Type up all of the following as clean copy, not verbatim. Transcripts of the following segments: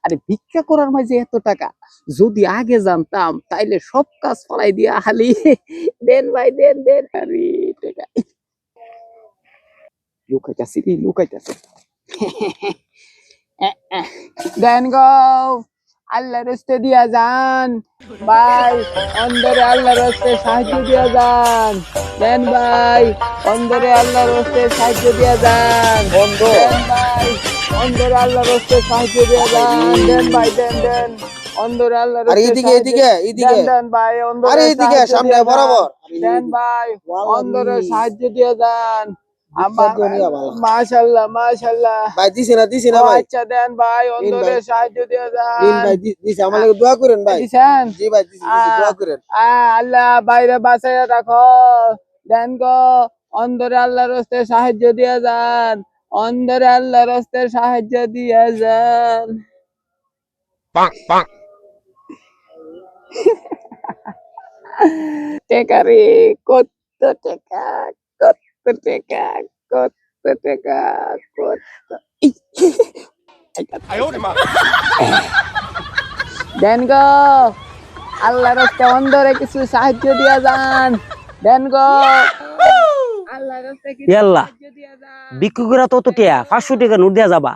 আরে ভিক্ষা করার মাঝে এত টাকা, যদি আগে জানতাম তাইলে সব কাজ ফলাই দিয়া খালি দেন ভাই দেন দেন। আরে টাকা লুকাইতাছি রে লুকাইতাছি। দেন গো, আল্লাহর রাস্তে দিয়া যান ভাই, অন্ধরে আল্লাহর রাস্তে সাহায্য দিয়া যান। দেন ভাই, অন্ধরে আল্লাহর রাস্তে সাহায্য দিয়া যান। বন্ধ। দেন ভাই, অন্ধরে আল্লাহর রাস্তে সাহায্য দিয়া যান। দেন ভাই দেন দেন, অন্ধরে আল্লাহর আরে রাস্তে এদিকে সাহায্য এদিকে এদিকে, দেন দেন ভাই, আরে অন্ধরে এদিকে সাহায্য সামনে দিয়া যান। বরাবর। দেন ভাই, অন্ধরে আল্লাহ সাহায্য দিয়া যান। আমার রে, মাশাআল্লাহ মাশাআল্লাহ। ভাই দিছি না ও ভাই। আচ্ছা দেন ভাই, নিন অন্ধরে ভাই, সাহায্য দিয়া নিন যান। ভাই, দিছি আমার লাগে দোয়া করেন ভাই। দিছেন? জি ভাই, দিছি দোয়া করেন। আল্লাহ বাইরে বাঁচাইয়া রাখো। দেন গো, অন্ধরে আল্লাহর রাস্তে সাহায্য দিয়া যান। অন্ধরে আল্লাহর রাস্তে সাহায্য দিয়া যান। টেকা রে, কত টাকা, কত টাকা, কত টাকা, কত ইস, দেন গো, আল্লাহর রাস্তে অন্ধরে কিছু সাহায্য দিয়া যান। দেন গো, আল্লাহর রাস্তে কিছু ইয়াল্লা সাহায্য দিয়া যান। ভিক্ষুকেরা তো টিয়া 500 টাকা নোট দেয়া যাবা,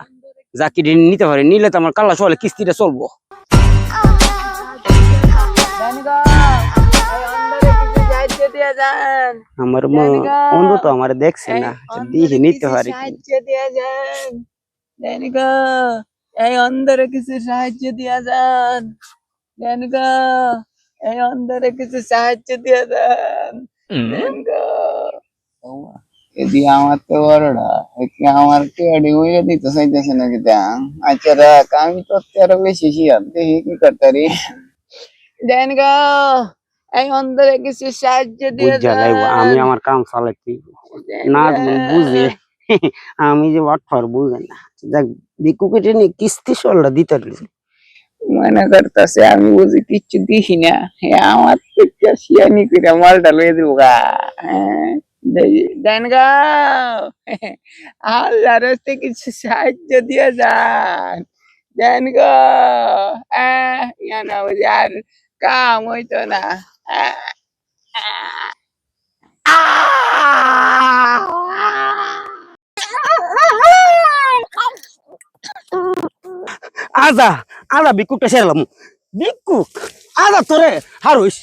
যাকে নিতে পারে, নিলে তো আমার কাল্লা সকালে কিস্তিটা চলবো। দেন গো, এই অন্ধরে কিছু সাহায্য দিয়া যান। আমার দেন গো, অন্ধ তো আমার দেখছে এই না, অন্ধরে দিয়ে নিতে কিছু পারে। সাহায্য দিয়া যান। দেন গো, এই অন্ধরে কিছু সাহায্য দিয়া যান। দেন গো, এই অন্ধরে কিছু সাহায্য দিয়া যান। দেন গো, এদি আমার তো বড়রা, একে আমার কেডি উইরে দিতে চাইতেছে নাকি দেন। আচ্ছা রাখ, আমি তো আরো বেশি শিয়ার দেখি কি করতারি। দেন গো, এই অন্ধরে কিছু সাহায্য দিয়ে বুঝা লাইব আমি যান। আমার কাম চালাইতে, দেন না গো। বুঝে আমি যে বাটফার বুঝে না। যাক, ভিক্ষুকে নিয়ে কিস্তি সরলা দিতে পারলি। মনে করতেছে আমি বুঝি কিচ্ছু দিছি না, আমার থেকে শিয়ানি করে মালটা লয়ে দিব গা। দেন গা, আল্লাহর রাস্তে কিছু সাহায্য দিয়ে যান। দেন গো, ইয়া না বুঝি আর কাম হইতো না। আজা আজা ভিক্ষুকটা সেরলাম, ভিক্ষুক আজা তোরে হারুস।